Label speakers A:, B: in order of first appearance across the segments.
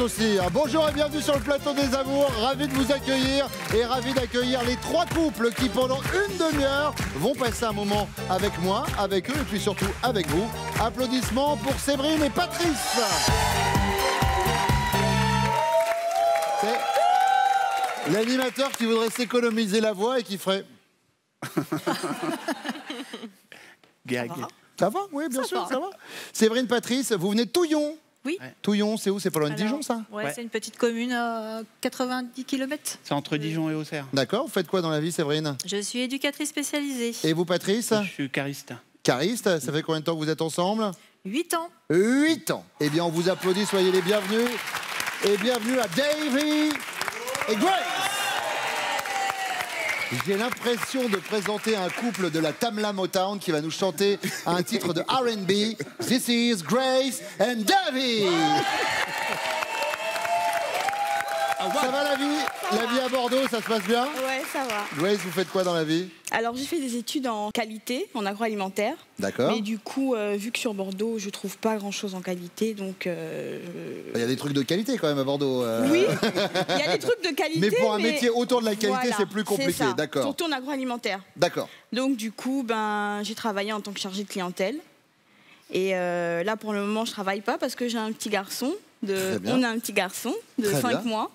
A: aussi. Bonjour et bienvenue sur le plateau des amours. Ravi de vous accueillir et ravi d'accueillir les 3 couples qui, pendant une demi-heure, vont passer un moment avec moi, avec eux et puis surtout avec vous. Applaudissements pour Séverine et Patrice. C'est l'animateur qui voudrait s'économiser la voix et qui ferait...
B: Gag.
A: Ça va, oui, bien sûr,
C: va.
A: ça va. Séverine, Patrice, vous venez de Touillon.
C: Oui.
A: Ouais. Touillon, c'est où? C'est pas loin de Dijon, ça?
C: Ouais, c'est une petite commune à 90 km.
B: C'est entre Dijon et Auxerre.
A: D'accord, vous faites quoi dans la vie, Séverine?
C: Je suis éducatrice spécialisée.
A: Et vous, Patrice?
B: Je suis cariste.
A: Cariste, ça fait combien de temps que vous êtes ensemble?
C: 8 ans.
A: 8 ans. Eh bien, on vous applaudit, soyez les bienvenus. Et bienvenue à Davy et Grace. J'ai l'impression de présenter un couple de la Tamla Motown qui va nous chanter un titre de R&B. This is Grace and Davy. Ça va la vie? La vie à Bordeaux, ça se passe bien?
D: Ouais, ça va.
A: Grace, vous faites quoi dans la vie?
D: Alors, j'ai fait des études en qualité, en agroalimentaire.
A: D'accord.
D: Mais du coup, vu que sur Bordeaux, je trouve pas grand-chose en qualité, donc...
A: Il y a des trucs de qualité quand même à Bordeaux.
D: Oui, il y a des trucs de qualité,
A: mais pour un métier autour de la qualité,
D: voilà,
A: c'est plus compliqué, d'accord.
D: Surtout en agroalimentaire.
A: D'accord.
D: Donc, du coup, j'ai travaillé en tant que chargée de clientèle. Et là, pour le moment, je travaille pas parce que j'ai un petit garçon. On a un petit garçon de 5 mois.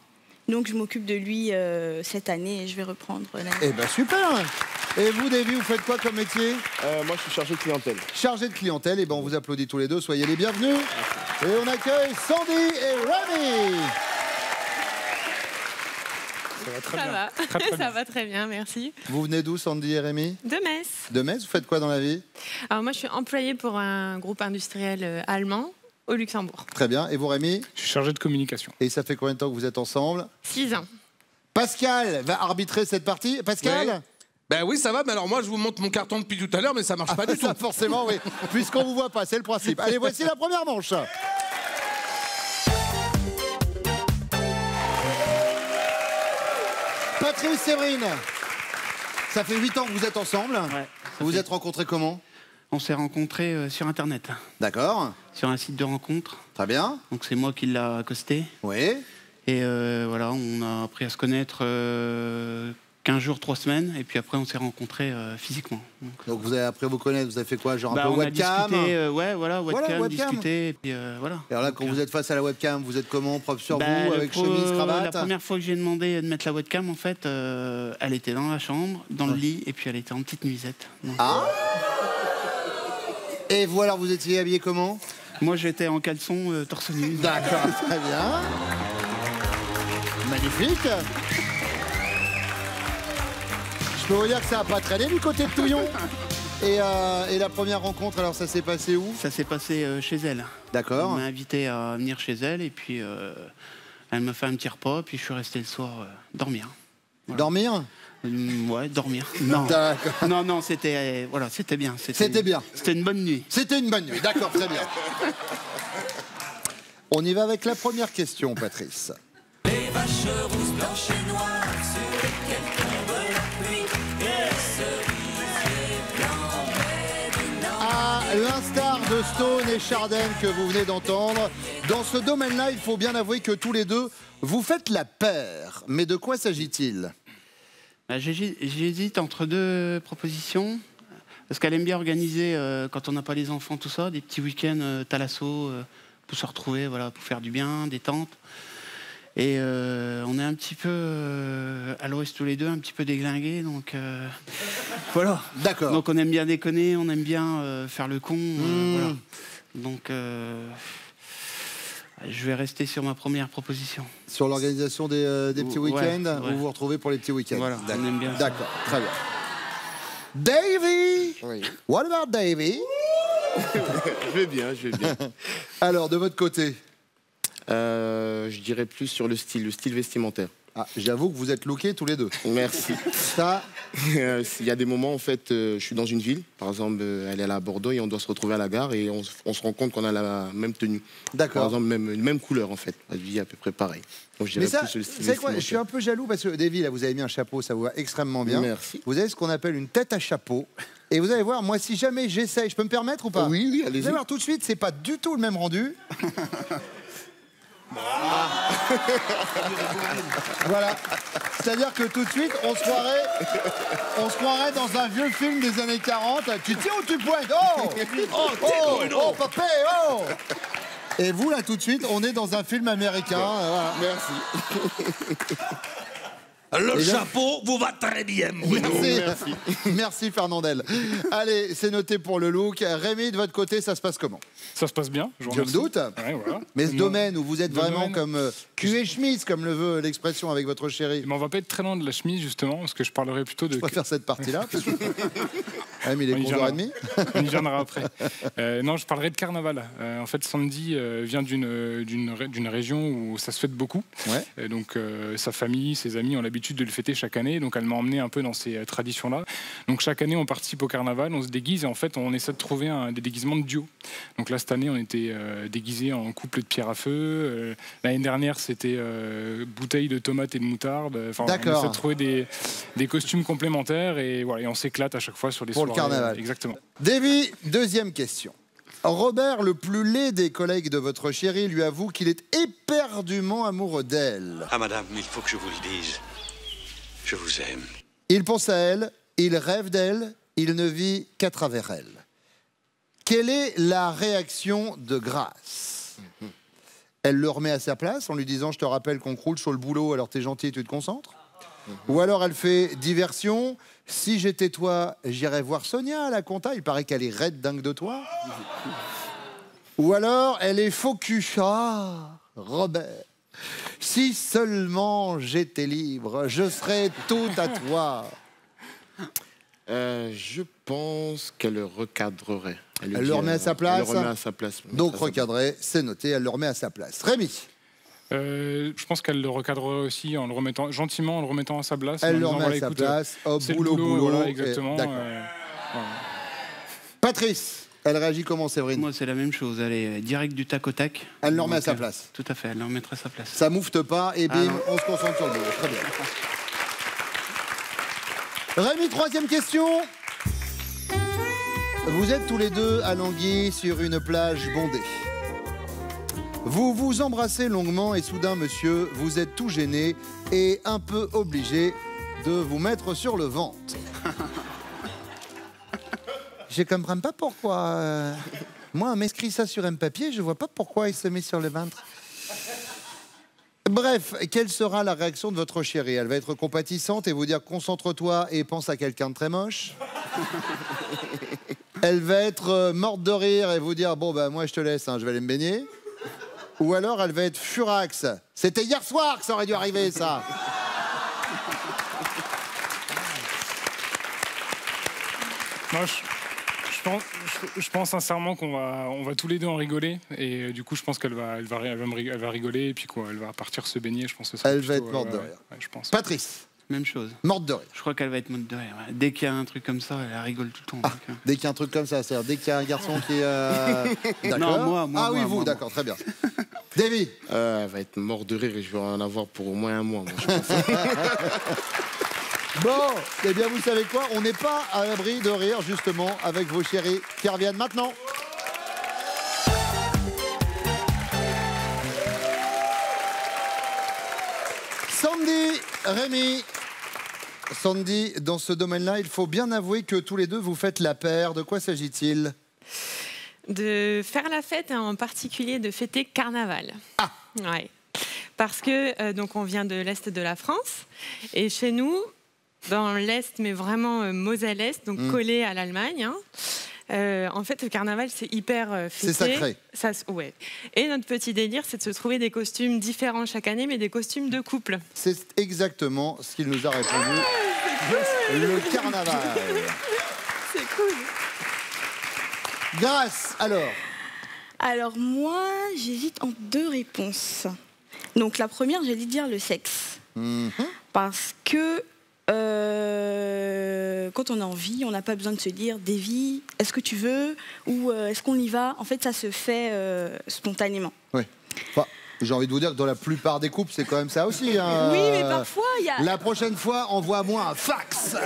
D: Donc je m'occupe de lui cette année et je vais reprendre l'année.
A: Eh ben super. Et vous, Davy, vous faites quoi comme métier?
E: Moi, je suis chargé de clientèle.
A: Chargé de clientèle, et ben on vous applaudit tous les deux, soyez les bienvenus. Et on accueille Sandy et Rémi.
F: Ça va très bien, merci.
A: Vous venez d'où, Sandy et Rémi?
F: De Metz.
A: De Metz, vous faites quoi dans la vie?
F: Alors moi, je suis employée pour un groupe industriel allemand au Luxembourg.
A: Très bien. Et vous, Rémi?
G: Je suis chargé de communication.
A: Et ça fait combien de temps que vous êtes ensemble?
F: 6 ans.
A: Pascal va arbitrer cette partie. Pascal?
H: Ouais. Ben oui, ça va, mais alors moi je vous montre mon carton depuis tout à l'heure, mais ça marche pas du tout.
A: Ça, forcément, oui. Puisqu'on vous voit pas, c'est le principe. Allez, voici la première manche. Patrice, Séverine, ça fait 8 ans que vous êtes ensemble.
B: Ouais,
A: vous vous êtes rencontrés comment?
B: On s'est rencontrés sur Internet.
A: D'accord.
B: Sur un site de rencontre.
A: Très bien.
B: Donc c'est moi qui l'ai accosté.
A: Oui.
B: Et voilà, on a appris à se connaître 15 jours, 3 semaines. Et puis après, on s'est rencontrés physiquement.
A: Donc vous avez appris à vous connaître, vous avez fait quoi? Genre un peu
B: on
A: webcam?
B: a discuté, ouais, voilà, webcam,
A: webcam.
B: discuter. Et puis voilà.
A: Et alors là, quand vous êtes face à la webcam, vous êtes comment? Propre sur vous, avec chemise, cravate?
B: La première fois que j'ai demandé de mettre la webcam, en fait, elle était dans la chambre, dans le lit, et puis elle était en petite nuisette. Donc,
A: ah. Et vous, alors, vous étiez habillé comment?
B: Moi, j'étais en caleçon, torse nu.
A: D'accord, très bien. Magnifique. Je peux vous dire que ça n'a pas traîné du côté de Touillon. Et la première rencontre, alors ça s'est passé où?
B: Ça s'est passé chez elle.
A: D'accord.
B: Elle m'a invité à venir chez elle, et puis elle m'a fait un petit repas, puis je suis resté le soir dormir. Voilà.
A: Dormir?
B: Ouais, dormir. Non.
A: D'accord.
B: Non, c'était voilà, c'était bien.
A: C'était bien.
B: C'était une bonne nuit.
A: C'était une bonne nuit, d'accord, très bien. On y va avec la première question, Patrice.
I: Les vaches rousses, blanches et noires, sur lesquelles tombe la pluie, et les cerisiers blancs, mais du nord.
A: À l'instar de Stone et Chardin que vous venez d'entendre, dans ce domaine-là, il faut bien avouer que tous les deux, vous faites la paire. Mais de quoi s'agit-il?
B: J'hésite entre 2 propositions. Parce qu'elle aime bien organiser, quand on n'a pas les enfants, tout ça, des petits week-ends thalasso pour se retrouver, voilà, pour faire du bien, détente. Et on est un petit peu à l'ouest tous les deux, un petit peu déglingués, donc voilà.
A: D'accord.
B: Donc on aime bien déconner, on aime bien faire le con, voilà. Donc je vais rester sur ma première proposition.
A: Sur l'organisation des petits week-ends,
B: ouais.
A: vous vous retrouvez pour les petits week-ends.
B: Voilà, on aime bien ça.
A: D'accord, très bien. Davy,
E: Oui.
A: What about Davy?
E: Je vais bien, je vais bien.
A: Alors, de votre côté?
E: Je dirais plus sur le style vestimentaire.
A: Ah, j'avoue que vous êtes lookés tous les deux.
E: Merci.
A: Ça,
E: Il y a des moments, en fait, je suis dans une ville, par exemple, elle est à Bordeaux et on doit se retrouver à la gare et on se rend compte qu'on a la même tenue.
A: d'accord.
E: Par exemple, même couleur, en fait. La vie est à peu près pareil. Donc, je
A: Mais
E: dirais
A: ça,
E: plus sur le style
A: c'est quoi? Je suis
E: vestimentaire.
A: un peu jaloux parce que Davy, là, vous avez mis un chapeau, ça vous va extrêmement bien.
E: Merci.
A: Vous avez ce qu'on appelle une tête à chapeau. Et vous allez voir, moi, si jamais j'essaye, je peux me permettre ou pas?
E: Oui,
A: Vous
E: allez-y.
A: allez voir tout de suite, c'est pas du tout le même rendu. Voilà. C'est-à-dire que tout de suite, on se croirait dans un vieux film des années 40. Tu tires ou tu pointes? Oh, oh, papé, oh. Et vous, là, tout de suite, on est dans un film américain. Voilà.
E: Merci.
G: Le chapeau vous va très bien, Bruno.
A: Merci. Merci, Fernandel. Allez, c'est noté pour le look. Rémi, de votre côté, ça se passe comment?
J: Ça se passe bien, je
A: me doute.
J: Ouais, voilà.
A: Mais ce domaine où vous êtes vraiment comme cul et chemise, comme le veut l'expression avec votre chérie.
J: Mais on va pas être très loin de la chemise, justement, parce que je parlerai plutôt de...
A: Je préfère cette partie-là. Parce que... ouais, mais il est 11h30.
J: On y viendra après. Non, je parlerai de carnaval. En fait, Sandy vient d'une région où ça se fête beaucoup. Ouais. Donc, sa famille, ses amis ont l'habitude de le fêter chaque année. Donc, elle m'a emmené un peu dans ces traditions-là. Donc, chaque année, on participe au carnaval, on se déguise et en fait, on essaie de trouver des déguisements de duo. Donc là, cette année, on était déguisés en couple de pierre à feu. L'année dernière, c'était bouteille de tomates et de moutarde. Enfin, on essaie de trouver des costumes complémentaires et voilà, et on s'éclate à chaque fois sur les soirées.
A: Pour le carnaval.
J: Exactement.
A: Davy, deuxième question. Robert, le plus laid des collègues de votre chérie, lui avoue qu'il est éperdument amoureux d'elle.
G: Ah, madame, il faut que je vous le dise. Je vous aime.
A: Il pense à elle, il rêve d'elle, il ne vit qu'à travers elle. Quelle est la réaction de Grace? Elle le remet à sa place en lui disant « Je te rappelle qu'on croule sur le boulot, alors t'es gentil et tu te concentres ». Ou alors elle fait diversion. Si j'étais toi, j'irais voir Sonia à la compta. Il paraît qu'elle est raide dingue de toi. Ou alors elle est faux cul. Ah, Robert, si seulement j'étais libre, je serais tout à toi.
E: Je pense qu'elle le recadrerait.
A: Elle le remet à sa place.
E: Elle le remet à sa place.
A: Donc recadrer, c'est noté. Elle le remet à sa place. Rémi.
J: Je pense qu'elle le recadrerait aussi en le remettant gentiment, en le remettant à sa place.
A: Elle le remet à sa place. Oh, boulot.
J: Voilà, exactement.
A: Voilà. Patrice, elle réagit comment, Séverine?
B: Moi, c'est la même chose. Elle est direct du tac au tac.
A: Elle le remet à sa place.
B: Tout à fait, elle le remettrait à sa place.
A: Ça moufte pas et bim, on se concentre sur le boulot. Très bien. Rémi, troisième question. Vous êtes tous les deux à Languille sur une plage bondée. Vous vous embrassez longuement et soudain, monsieur, vous êtes tout gêné et un peu obligé de vous mettre sur le ventre. Je comprends pas pourquoi. Moi, on m'inscrit ça sur un papier, je vois pas pourquoi il se met sur le ventre. Bref, quelle sera la réaction de votre chérie? Elle va être compatissante et vous dire concentre-toi et pense à quelqu'un de très moche. Elle va être morte de rire et vous dire bon bah moi je te laisse, hein, je vais aller me baigner. Ou alors elle va être furax. C'était hier soir que ça aurait dû arriver, ça.
J: Moi, je pense sincèrement qu'on va tous les deux en rigoler. Et du coup, je pense qu'elle va rigoler. Et puis quoi, elle va partir se baigner. Je pense que
A: elle va être morte de rire.
J: Ouais, je pense.
A: Patrice.
B: Même chose.
A: Morte de rire.
B: Je crois qu'elle va être morte de rire. Ouais. Dès qu'il y a un truc comme ça, elle rigole tout le temps.
A: Ah, dès qu'il y a un truc comme ça, c'est-à-dire dès qu'il y a un garçon qui est...
B: Non, moi.
A: Ah oui, vous, d'accord, très bien. Davy.
E: Elle va être morte de rire et je vais en avoir pour au moins un mois, moi, je pense.
A: Bon, eh bien, vous savez quoi? On n'est pas à l'abri de rire, justement, avec vos chéris qui reviennent maintenant. Sandy, Rémi. Sandy, dans ce domaine-là, il faut bien avouer que tous les deux, vous faites la paire. De quoi s'agit-il?
F: De faire la fête, et en particulier de fêter Carnaval.
A: Ah.
F: Ouais. Parce que donc on vient de l'Est de la France, et chez nous, dans l'Est, mais vraiment Moselle-Est, donc collé à l'Allemagne, hein, en fait, le carnaval, c'est hyper fêté.
A: C'est sacré.
F: Ouais. Et notre petit délire, c'est de se trouver des costumes différents chaque année, mais des costumes de couple.
A: C'est exactement ce qu'il nous a répondu. Cool. Le carnaval.
D: C'est cool.
A: Grâce, alors.
D: Alors moi, j'hésite entre deux réponses. Donc la première, j'ai dit dire le sexe. Parce que quand on a envie, on n'a pas besoin de se dire Davy, est-ce que tu veux ou est-ce qu'on y va? En fait, ça se fait spontanément.
A: Oui. Enfin, j'ai envie de vous dire que dans la plupart des couples, c'est quand même ça aussi. Hein.
D: Oui, mais parfois, il y a...
A: La prochaine fois, envoie-moi un fax.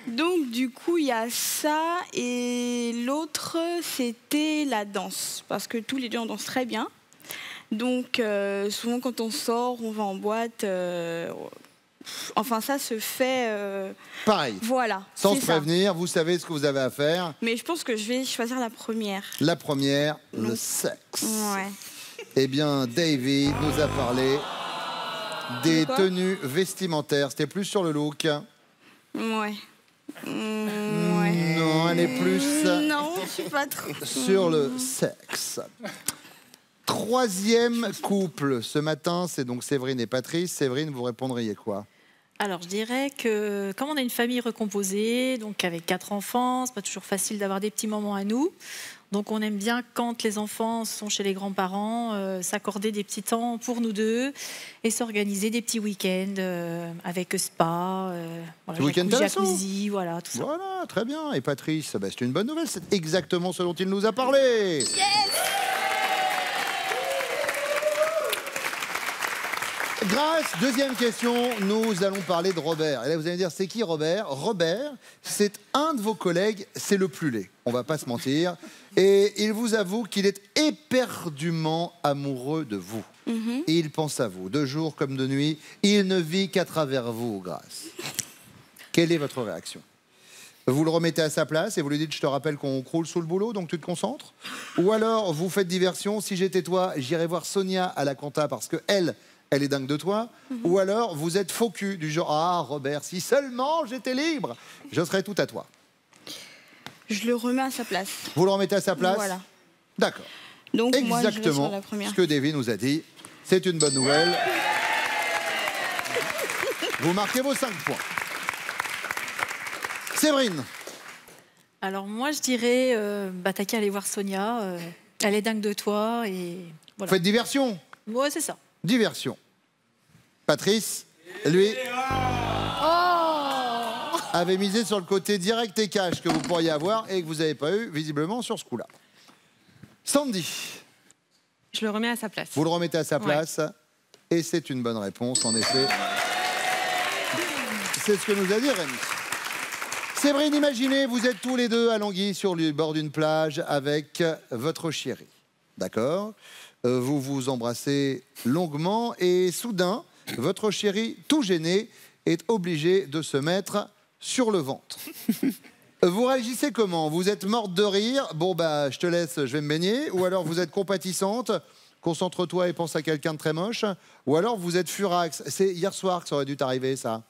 D: Donc, du coup, il y a ça. Et l'autre, c'était la danse. Parce que tous les deux, on danse très bien. Donc, souvent, quand on sort, on va en boîte. Enfin, ça se fait...
A: Pareil.
D: Voilà.
A: Sans se prévenir, vous savez ce que vous avez à faire.
D: Mais je pense que je vais choisir la première.
A: La première, le sexe.
D: Ouais.
A: Eh bien, David nous a parlé des tenues vestimentaires. C'était plus sur le look.
D: Ouais.
A: Non, elle est plus...
D: Non, je suis pas trop...
A: Sur le sexe. Troisième couple. Ce matin, c'est donc Séverine et Patrice. Séverine, vous répondriez quoi?
C: Alors, je dirais que comme on a une famille recomposée, donc avec 4 enfants, c'est pas toujours facile d'avoir des petits moments à nous. Donc, on aime bien, quand les enfants sont chez les grands-parents, s'accorder des petits temps pour nous deux et s'organiser des petits week-ends avec spa, voilà, jacuzzi, voilà, tout ça.
A: Voilà, très bien. Et Patrice, bah, c'est une bonne nouvelle. C'est exactement ce dont il nous a parlé.
D: Yes!
A: Grâce, deuxième question, nous allons parler de Robert. Et là, vous allez me dire, c'est qui Robert? Robert, c'est un de vos collègues, c'est le plus laid. On va pas se mentir. Et il vous avoue qu'il est éperdument amoureux de vous. Et il pense à vous, de jour comme de nuit. Il ne vit qu'à travers vous, Grâce. Quelle est votre réaction? Vous le remettez à sa place et vous lui dites, je te rappelle qu'on croule sous le boulot, donc tu te concentres? Ou alors, vous faites diversion, si j'étais toi, j'irais voir Sonia à la compta parce que elle est dingue de toi. Ou alors, vous êtes faux cul, du genre, ah, Robert, si seulement j'étais libre, je serais tout à toi.
D: Je le remets à sa place.
A: Vous le remettez à sa place?
D: Voilà.
A: D'accord.
D: Donc, moi, je vais
A: exactement
D: sur la première.
A: ce que Davy nous a dit. C'est une bonne nouvelle. Vous marquez vos 5 points. Séverine.
C: Alors, moi, je dirais, t'as qu'à aller voir Sonia. Elle est dingue de toi et voilà.
A: Faites diversion.
C: Ouais, c'est ça.
A: Diversion. Patrice, lui, avait misé sur le côté direct et cash que vous pourriez avoir et que vous n'avez pas eu, visiblement, sur ce coup-là. Sandy.
F: Je le remets à sa place.
A: Vous le remettez à sa place. Et c'est une bonne réponse, en effet. C'est ce que nous a dit Rémi. Séverine, imaginez, vous êtes tous les deux à Languille sur le bord d'une plage avec votre chérie. D'accord? Vous vous embrassez longuement et soudain, votre chéri, tout gêné, est obligé de se mettre sur le ventre. Vous réagissez comment? Vous êtes morte de rire, bon bah je te laisse, je vais me baigner, ou alors vous êtes compatissante, concentre-toi et pense à quelqu'un de très moche, ou alors vous êtes furax. C'est hier soir que ça aurait dû t'arriver, ça?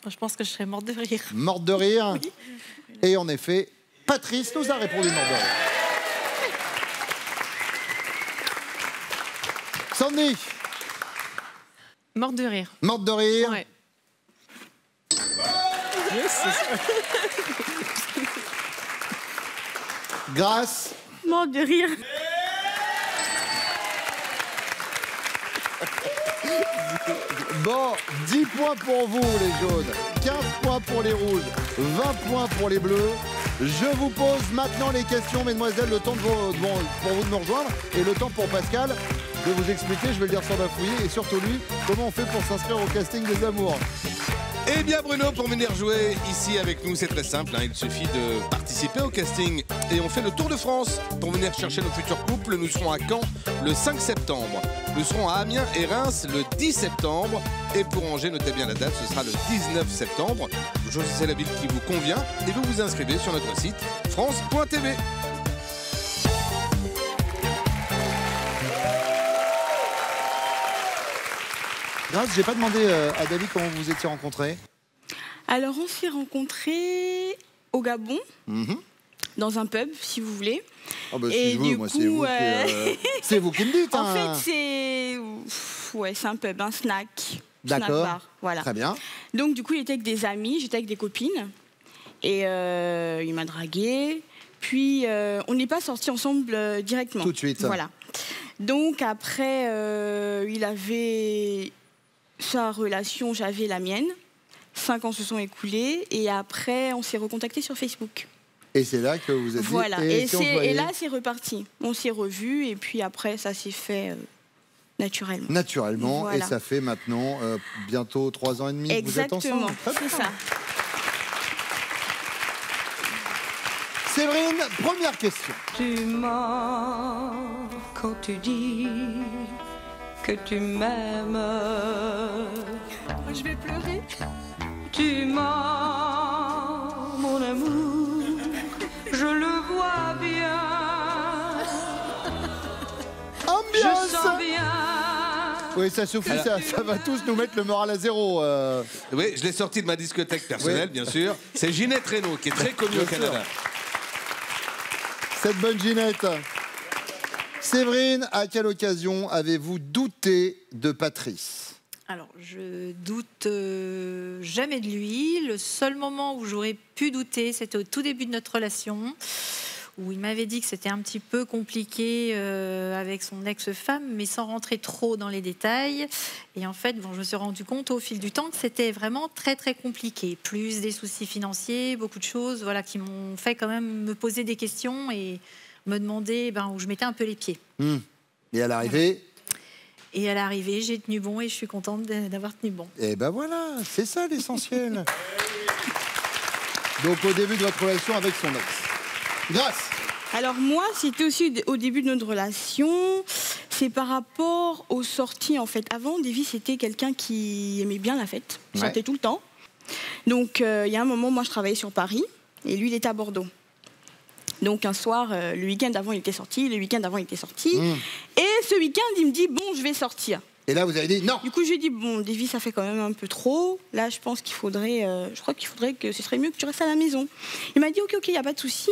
C: Je pense que je serais morte de rire.
A: Morte de rire?
C: Oui.
A: Et en effet, Patrice nous a répondu morte de rire. Sandy.
F: Morte de rire.
A: Morte de rire.
F: Ouais.
A: Grâce.
D: Morte de rire.
A: Bon, 10 points pour vous les jaunes, 15 points pour les rouges, 20 points pour les bleus. Je vous pose maintenant les questions, mesdemoiselles, le temps pour vous de me rejoindre et le temps pour Pascal de vous expliquer, je vais le dire sans bafouiller, et surtout lui, comment on fait pour s'inscrire au casting des amours.
H: Eh bien Bruno, pour venir jouer ici avec nous, c'est très simple, hein, il suffit de participer au casting et on fait le tour de France. Pour venir chercher nos futurs couples, nous serons à Caen le 5 septembre. Nous serons à Amiens et Reims le 10 septembre. Et pour Angers, notez bien la date, ce sera le 19 septembre. Vous choisissez la ville qui vous convient et vous vous inscrivez sur notre site france.tv.
A: Grâce, j'ai pas demandé à David comment vous vous étiez rencontrés.
D: Alors, on s'est rencontrés au Gabon, dans un pub, si vous voulez.
A: Oh bah, si je veux, moi, c'est vous qui me dites.
D: En
A: hein.
D: fait, c'est un pub, un snack.
A: D'accord.
D: Bar, voilà.
A: Très bien.
D: Donc, du coup, il était avec des amis, j'étais avec des copines. Et il m'a draguée. Puis, on n'est pas sortis ensemble directement.
A: Tout de suite.
D: Voilà. Donc, après, il avait sa relation, j'avais la mienne. 5 ans se sont écoulés. Et après, on s'est recontactés sur Facebook.
A: Et c'est là que vous êtes dit...
D: Voilà. Et là, c'est reparti. On s'est revus. Et puis après, ça s'est fait... naturellement.
A: Naturellement,
D: voilà.
A: Et ça fait maintenant bientôt 3 ans et demi que vous êtes ensemble.
D: Exactement, c'est ça.
A: Séverine, première question.
K: Tu mens quand tu dis que tu m'aimes.
L: Je vais pleurer.
K: Tu mens, mon amour, je le vois bien.
A: Ambiance.
K: Je sens bien.
A: Oui, ça suffit, ça va tous nous mettre le moral à zéro.
H: Oui, je l'ai sorti de ma discothèque personnelle, bien sûr. C'est Ginette Renault, qui est très connue au Canada.
A: Cette bonne Ginette. Séverine, à quelle occasion avez-vous douté de Patrice?
C: Alors, je doute jamais de lui. Le seul moment où j'aurais pu douter, c'était au tout début de notre relation, où il m'avait dit que c'était un petit peu compliqué avec son ex-femme, mais sans rentrer trop dans les détails. Et en fait, bon, je me suis rendu compte au fil du temps que c'était vraiment très très compliqué. Plus des soucis financiers, beaucoup de choses, voilà, qui m'ont fait quand même me poser des questions et me demander où je mettais un peu les pieds.
A: Et à l'arrivée?
C: Et à l'arrivée, j'ai tenu bon et je suis contente d'avoir tenu bon.
A: Et ben voilà, c'est ça l'essentiel. Donc au début de votre relation avec son ex. Grâce.
D: Alors moi, c'était aussi au début de notre relation. C'est par rapport aux sorties en fait. Avant, Davy, c'était quelqu'un qui aimait bien la fête. Il sortait tout le temps. Donc il y a un moment, moi je travaillais sur Paris et lui il était à Bordeaux. Donc un soir, le week-end avant il était sorti, le week-end avant il était sorti. Et ce week-end, il me dit bon, je vais sortir.
A: Et là, vous avez dit non.
D: Du coup, j'ai dit bon, Davy, ça fait quand même un peu trop. Là, je pense qu'il faudrait, que ce serait mieux que tu restes à la maison. Il m'a dit ok, il y a pas de souci.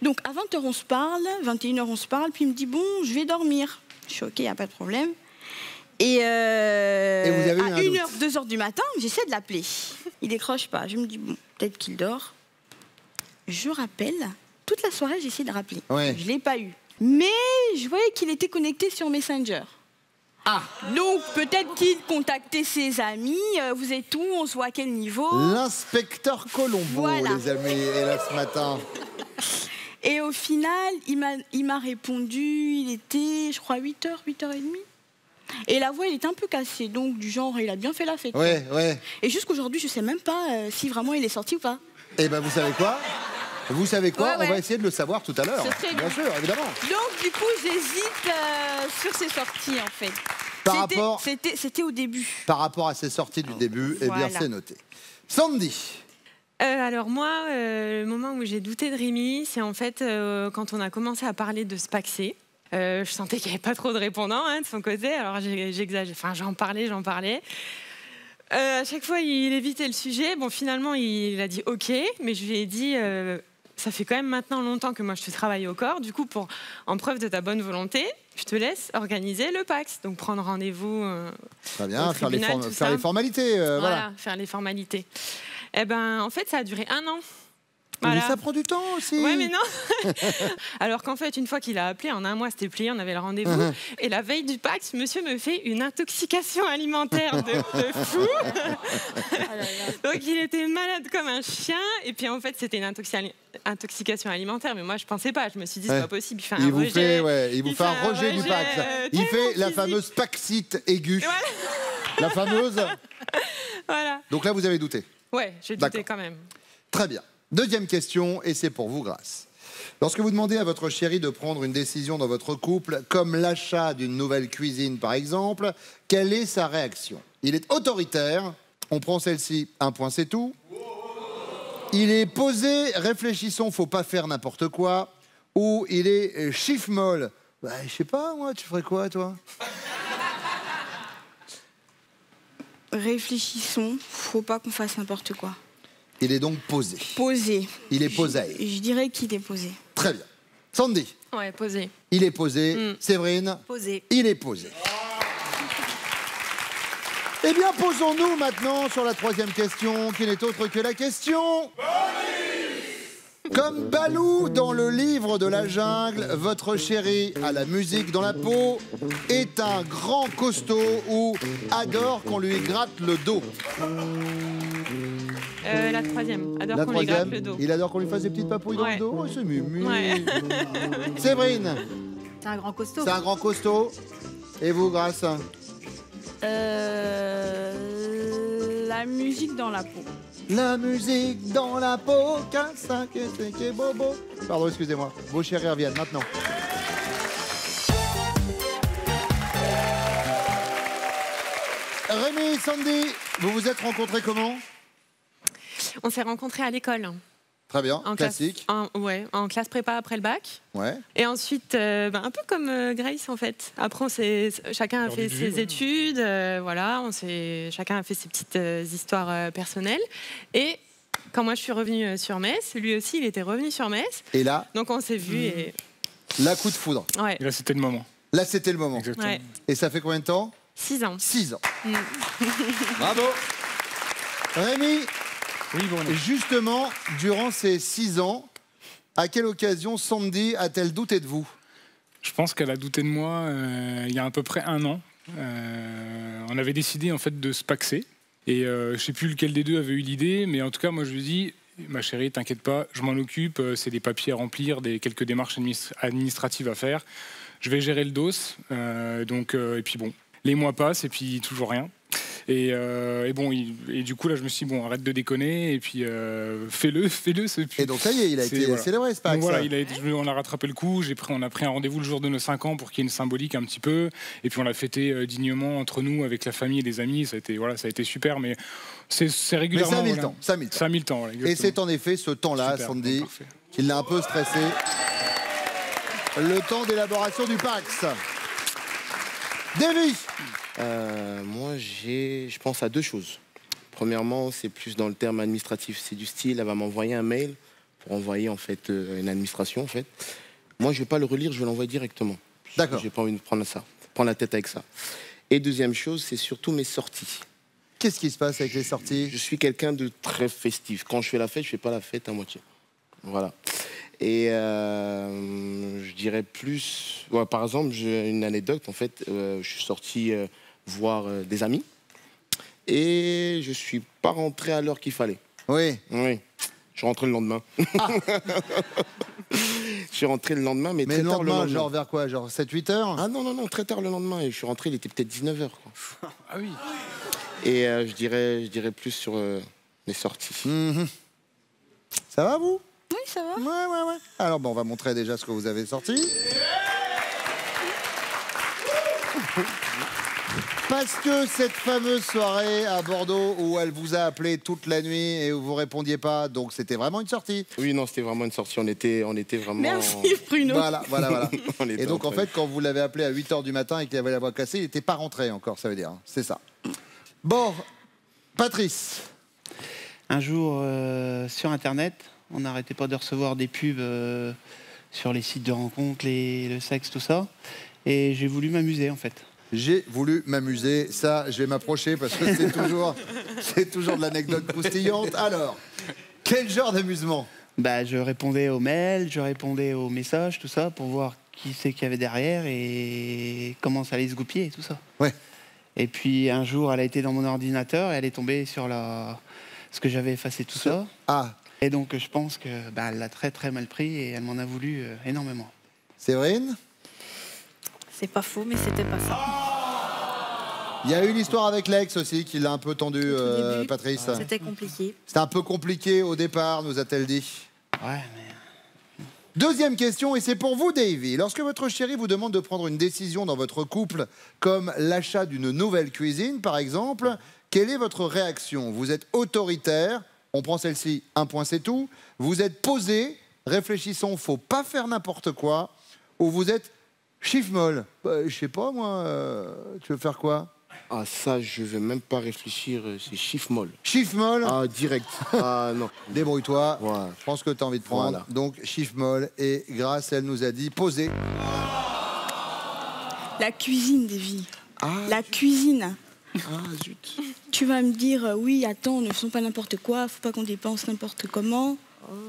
D: Donc à 20h on se parle, 21h on se parle, puis il me dit bon, je vais dormir. Je suis ok, il y a pas de problème. Et,
A: vous avez
D: à 1h, 2h du matin, j'essaie de l'appeler. Il décroche pas. Je me dis bon, peut-être qu'il dort. Je rappelle. Toute la soirée, j'ai essayé de rappeler.
A: Ouais.
D: Je l'ai pas eu. Mais je voyais qu'il était connecté sur Messenger.
A: Ah.
D: Donc peut-être qu'il contactait ses amis. Vous êtes où? On se voit à quel niveau?
A: L'inspecteur Colombo,
D: voilà.
A: Les amis, est là ce matin.
D: Et au final, il m'a répondu, il était, je crois, 8h, 8h30. Et la voix, elle était un peu cassée. Donc du genre, il a bien fait la fête.
A: Ouais, ouais.
D: Et jusqu'aujourd'hui, je sais même pas si vraiment il est sorti ou pas.
A: Eh ben, vous savez quoi? Vous savez quoi?
D: Ouais.
A: On va essayer de le savoir tout à l'heure. Bien sûr, évidemment.
D: Donc du coup, j'hésite sur ses sorties en fait. C'était au début.
A: Par rapport à ses sorties du début, eh bien c'est noté. Sandy.
F: Alors moi, le moment où j'ai douté de Rémi, c'est en fait quand on a commencé à parler de se paxer. Je sentais qu'il n'y avait pas trop de répondants de son côté, alors j'exagère. Enfin, j'en parlais. À chaque fois, il évitait le sujet. Bon, finalement, il a dit OK, mais je lui ai dit ça fait quand même maintenant longtemps que moi je te travaille au corps. Du coup, en preuve de ta bonne volonté, je te laisse organiser le PAX. Donc prendre rendez-vous.
A: Très bien, faire les formalités. Voilà,
F: faire les formalités. Eh ben, en fait, ça a duré 1 an.
A: Voilà. Mais ça prend du temps aussi.
F: Ouais, mais non. Alors qu'en fait, une fois qu'il a appelé, en 1 mois, c'était plié, on avait le rendez-vous. Et la veille du PAX, monsieur me fait une intoxication alimentaire de fou. Donc il était malade comme un chien. Et puis en fait, c'était une intoxication alimentaire. Mais moi, je pensais pas. Je me suis dit, c'est pas possible. Il vous
A: fait un rejet du PAX. Il fait la fameuse paxite aiguë. La fameuse.
F: Voilà.
A: Donc là, vous avez douté.
F: Ouais, j'ai douté quand même.
A: Très bien. Deuxième question, et c'est pour vous, Grâce. Lorsque vous demandez à votre chéri de prendre une décision dans votre couple, comme l'achat d'une nouvelle cuisine par exemple, quelle est sa réaction? Il est autoritaire, on prend celle-ci, 1 point c'est tout. Il est posé, réfléchissons, faut pas faire n'importe quoi. Ou il est chiffre-molle. Bah, je sais pas, moi, tu ferais quoi, toi?
D: Réfléchissons, faut pas qu'on fasse n'importe quoi.
A: Il est donc posé.
D: Posé.
A: Il est posé.
D: Je dirais qu'il est posé.
A: Très bien. Sandy.
F: Ouais, posé.
A: Il est posé. Séverine.
C: Posé.
A: Il est posé. Eh bien, posons-nous maintenant sur la 3e question, qui n'est autre que la question... Comme Balou dans le livre de la jungle, votre chéri à la musique dans la peau est un grand costaud ou adore qu'on lui gratte le dos.
F: La 3e, adore qu'on lui gratte le dos.
A: Il adore qu'on lui fasse des petites papouilles dans le dos. Oh, c'est mimi.
F: Ouais.
A: Séverine.
C: C'est un grand costaud.
A: C'est un grand costaud. Et vous, Grâce?
D: La La musique dans la peau.
A: La musique dans la peau, 15, 5, et bobo. Pardon, excusez-moi. Vos chéris reviennent maintenant. Rémi, Sandy, vous vous êtes rencontrés comment?
F: On s'est rencontrés à l'école.
A: Très bien,
F: En
A: classique.
F: En classe prépa après le bac.
A: Ouais.
F: Et ensuite, un peu comme Grace en fait. Après, chacun a fait ses études, voilà, chacun a fait ses petites histoires personnelles. Et quand moi je suis revenue sur Metz, lui aussi il était revenu sur Metz.
A: Et là,
F: donc on s'est vus et...
A: La coup de foudre.
F: Ouais.
J: Et là, c'était le moment.
A: Là, c'était le moment.
J: Exactement.
F: Ouais.
A: Et ça fait combien de temps?
F: 6 ans.
A: 6 ans.
H: Bravo.
A: Rémi,
J: oui, bon,
A: justement, durant ces 6 ans, à quelle occasion Sandy a-t-elle douté de vous?
J: Je pense qu'elle a douté de moi il y a à peu près 1 an. On avait décidé en fait de se paxer. Et je ne sais plus lequel des deux avait eu l'idée, mais en tout cas, moi je lui dis, ma chérie, t'inquiète pas, je m'en occupe, c'est des papiers à remplir, quelques démarches administratives à faire. Je vais gérer le dos. Et puis bon, les mois passent et puis toujours rien. Et du coup là je me suis dit bon, arrête de déconner et puis fais-le ce
A: Et donc ça y est, il a été célébré ce pack.
J: Voilà, on a rattrapé le coup, on a pris un rendez-vous le jour de nos 5 ans pour qu'il y ait une symbolique un petit peu, et puis on l'a fêté dignement entre nous avec la famille et les amis. Ça a été super, mais c'est régulièrement.
A: Mais ça a mis le temps.
J: Voilà,
A: et c'est en effet ce temps-là,
J: super,
A: Sandy, qui l'a un peu stressé. Le temps d'élaboration du Pax. Davy.
E: Moi, je pense à 2 choses. Premièrement, c'est plus dans le terme administratif. C'est du style, elle va m'envoyer un mail pour envoyer en fait une administration. En fait, moi, je vais pas le relire, je vais l'envoyer directement.
A: D'accord.
E: J'ai pas envie de prendre la tête avec ça. Et deuxième chose, c'est surtout mes sorties.
A: Qu'est-ce qui se passe avec les sorties?
E: Je suis quelqu'un de très festif. Quand je fais la fête, je fais pas la fête à moitié. Voilà. Et je dirais plus... Ouais, par exemple, j'ai une anecdote. En fait, je suis sorti voir des amis et je suis pas rentré à l'heure qu'il fallait.
A: Oui.
E: Oui. Je suis rentré le lendemain. Ah. Je suis rentré le lendemain, mais très tard le lendemain.
A: Genre vers quoi? Genre 7-8 heures?
E: Ah non, très tard le lendemain. Et je suis rentré, il était peut-être 19 heures. Quoi.
J: Ah oui.
E: Et je dirais plus sur mes sorties.
A: Ça va, vous?
D: Oui, ça va.
A: Ouais. Alors, on va montrer déjà ce que vous avez sorti. Parce que cette fameuse soirée à Bordeaux où elle vous a appelé toute la nuit et où vous répondiez pas, donc c'était vraiment une sortie.
E: Oui, non, c'était vraiment une sortie. On était vraiment...
D: Merci, Bruno.
A: Voilà. Et donc, en fait, quand vous l'avez appelé à 8 h du matin et qu'il avait la voix cassée, il n'était pas rentré encore, ça veut dire. C'est ça. Bon, Patrice.
B: Un jour, sur Internet, on n'arrêtait pas de recevoir des pubs sur les sites de rencontres, le sexe, tout ça. Et j'ai voulu m'amuser, en fait.
A: J'ai voulu m'amuser. Ça, je vais m'approcher parce que c'est toujours de l'anecdote croustillante. Alors, quel genre d'amusement?
B: Je répondais aux mails, je répondais aux messages, tout ça, pour voir qui c'est qu'il y avait derrière et comment ça allait se goupiller et tout ça.
A: Ouais.
B: Et puis, un jour, elle a été dans mon ordinateur et elle est tombée sur ce que j'avais effacé, tout ça.
A: Ah.
B: Et donc, je pense que elle l'a très, très mal pris et elle m'en a voulu énormément.
A: Séverine?
C: C'est pas faux, mais c'était pas ça.
A: Il y a eu une histoire avec l'ex aussi qui l'a un peu tendu, Patrice.
C: C'était compliqué.
A: C'était un peu compliqué au départ, nous a-t-elle dit.
B: Ouais, mais...
A: Deuxième question, et c'est pour vous, Davy. Lorsque votre chérie vous demande de prendre une décision dans votre couple, comme l'achat d'une nouvelle cuisine, par exemple, quelle est votre réaction? Vous êtes autoritaire, on prend celle-ci, un point c'est tout. Vous êtes posé, réfléchissons, faut pas faire n'importe quoi. Ou vous êtes chiffre-molle. Je sais pas, moi, tu veux faire quoi?
E: Ah, ça, je vais même pas réfléchir, c'est chiffre-molle.
A: Chiffre-molle?
E: Ah, direct. Ah, non.
A: Débrouille-toi,
E: ouais.
A: Je pense que tu as envie de prendre. Voilà. Donc, chiffre-molle, et Grâce, elle nous a dit, posez.
D: La cuisine, Davy.
E: Ah.
D: La cuisine.
E: Ah, zut.
D: Tu vas me dire, oui, attends, ne faisons pas n'importe quoi, faut pas qu'on dépense n'importe comment.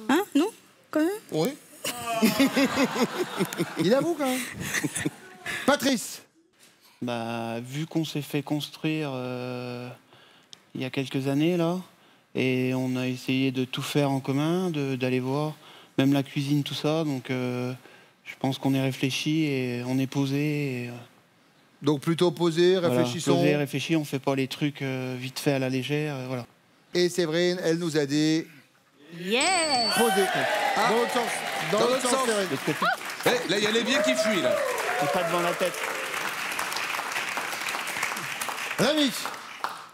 D: Hein? Non? Quand même?
E: Oui.
A: Il avoue quand même. Patrice.
B: Vu qu'on s'est fait construire il y a quelques années là, et on a essayé de tout faire en commun, d'aller voir, même la cuisine, tout ça, donc je pense qu'on est réfléchi et on est posé.
A: Donc plutôt posé, réfléchissons.
B: Voilà, posé, réfléchi, on fait pas les trucs vite fait à la légère, voilà.
A: Et Séverine, elle nous a dit...
C: Yes.
A: Posé. Dans l'autre sens. Dans l'autre sens, Séverine.
H: Là, il y a l'évier qui fuit, là.
B: C'est pas devant la tête.
A: Rémi.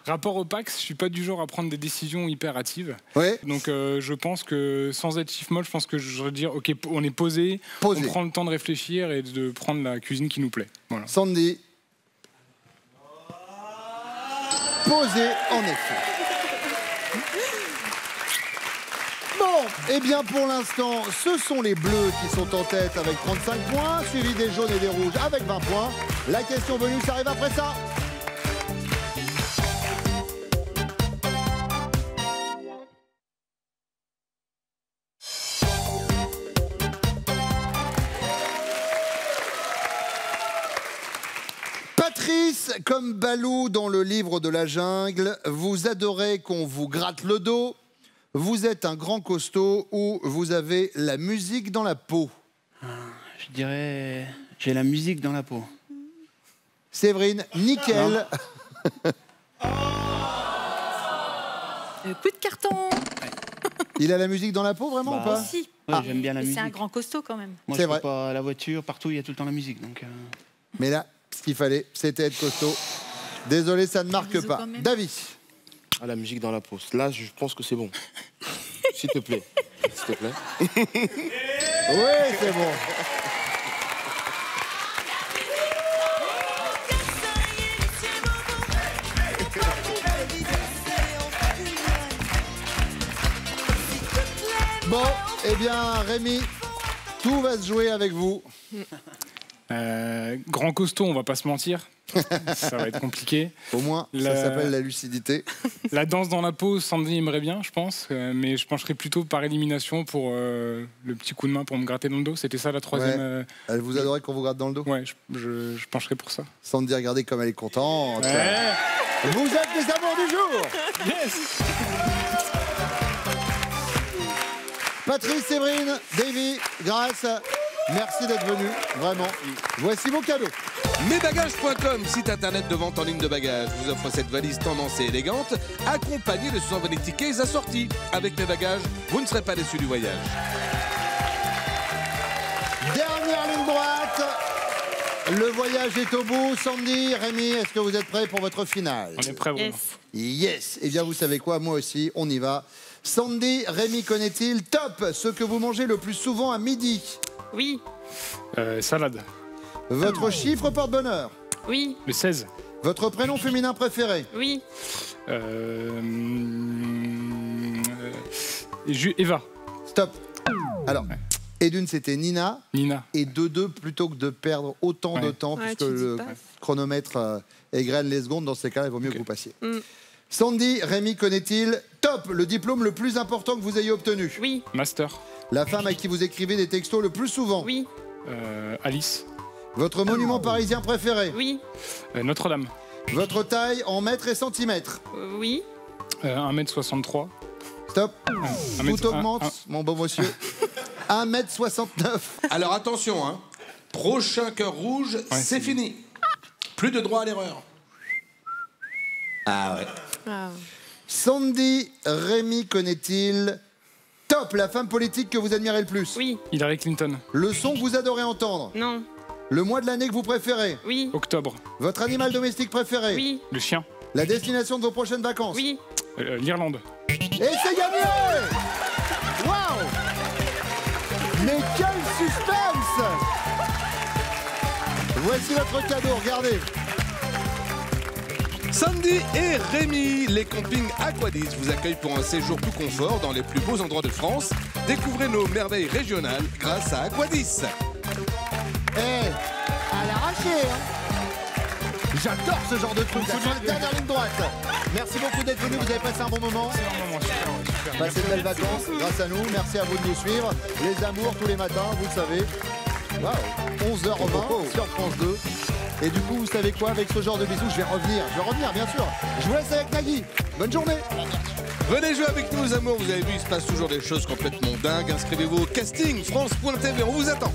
J: Rapport au PAX, je suis pas du genre à prendre des décisions hyper hâtives.
A: Ouais.
J: Donc je pense que sans être chief molle, je pense que je vais dire ok, on est posé, on prend le temps de réfléchir et de prendre la cuisine qui nous plaît. Voilà.
A: Sandy. Posé en effet. Bon, eh bien pour l'instant, ce sont les bleus qui sont en tête avec 35 points, suivis des jaunes et des rouges avec 20 points. La question bonus arrive après ça. Patrice, comme Balou dans le livre de la jungle, vous adorez qu'on vous gratte le dos, vous êtes un grand costaud ou vous avez la musique dans la peau?
B: Je dirais, j'ai la musique dans la peau.
A: Séverine, nickel.
C: Coup de carton.
A: Il a la musique dans la peau vraiment ou pas?
C: Si.
B: Ouais, j'aime bien la
C: Et
B: musique.
C: c'est un grand costaud quand même.
B: Moi,
A: C'est
B: je
A: vrai.
B: fais pas la voiture, partout, il y a tout le temps la musique. Donc,
A: Mais là, ce qu'il fallait, c'était être costaud. Désolé, ça ne marque pas. David.
E: Ah, la musique dans la peau. Là, je pense que c'est bon. S'il te plaît. S'il te plaît.
A: Oui, c'est bon. Bon, eh bien, Rémi, tout va se jouer avec vous.
J: Grand costaud, on va pas se mentir. Ça va être compliqué.
A: Au moins, ça s'appelle la lucidité.
J: La danse dans la peau, Sandy aimerait bien, je pense. Mais je pencherais plutôt par élimination pour le petit coup de main pour me gratter dans le dos. C'était ça la troisième.
A: Ouais. Elle vous adorait qu'on vous gratte dans le dos?
J: Ouais, je pencherais pour ça.
A: Sandy, regardez comme elle est contente.
J: Ouais.
A: Vous êtes les amours du jour.
J: Yes.
A: Patrice, Séverine, Davy, Grâce, merci d'être venus, vraiment. Voici vos cadeaux.
H: Mesbagages.com, site internet de vente en ligne de bagages, vous offre cette valise tendance et élégante, accompagnée de 120 tickets assortis. Avec mes bagages, vous ne serez pas déçus du voyage.
A: Dernière ligne droite. Le voyage est au bout. Sandy, Rémi, est-ce que vous êtes prêts pour votre finale?
J: On est prêts,
C: Yes.
A: Yes. Eh bien, vous savez quoi? Moi aussi, on y va. Sandy, Rémi connaît-il top ce que vous mangez le plus souvent à midi?
F: Oui.
J: Salade.
A: Votre chiffre porte-bonheur?
F: Oui.
J: Le 16.
A: Votre prénom féminin préféré?
F: Oui.
J: Eva.
A: Stop. Alors, et d'une, c'était Nina.
J: Nina.
A: Et de deux, plutôt que de perdre autant de temps,
F: Ouais,
A: puisque
F: tu dis
A: le
F: pas.
A: chronomètre égrène les secondes, dans ces cas-là, il vaut mieux que vous passiez.
F: Mm.
A: Sandy, Rémi connaît-il top le diplôme le plus important que vous ayez obtenu?
F: Oui.
J: Master.
A: La femme à qui vous écrivez des textos le plus souvent?
F: Oui.
J: Alice.
A: Votre monument parisien préféré?
F: Oui.
J: Notre-Dame.
A: Votre taille en mètres et centimètres?
F: Oui.
J: 1m63.
A: Stop.
J: Un mètre-
A: Tout augmente, mon beau monsieur. 1m69.
H: Alors attention, hein. Prochain cœur rouge, c'est fini. Plus de droit à l'erreur. Ah ouais.
F: Ah.
A: Sandy, Rémi connaît-il top la femme politique que vous admirez le plus?
F: Oui.
J: Hillary Clinton.
A: Le son que vous adorez entendre?
F: Non.
A: Le mois de l'année que vous préférez?
F: Oui.
J: Octobre.
A: Votre animal domestique préféré?
F: Oui.
J: Le chien.
A: La destination de vos prochaines vacances?
F: Oui.
J: L'Irlande.
A: Et c'est gagné! Waouh! Mais quel suspense! Voici votre cadeau, regardez.
H: Sandy et Rémi, les campings Aquadis vous accueillent pour un séjour tout confort dans les plus beaux endroits de France. Découvrez nos merveilles régionales grâce à Aquadis.
A: À l'arraché, hein. J'adore ce genre de truc. Sur la dernière ligne droite. Merci beaucoup d'être venus. Vous avez passé un bon moment. Passez de belles vacances grâce à nous. Merci à vous de nous suivre. Les amours tous les matins, vous le savez. Waouh, 11h20 sur France 2. Et du coup, vous savez quoi? Avec ce genre de bisous, je vais revenir, bien sûr. Je vous laisse avec Nagui. Bonne journée.
H: Venez jouer avec nous, les amours. Vous avez vu, il se passe toujours des choses complètement dingues. Inscrivez-vous au casting France.tv. On vous attend.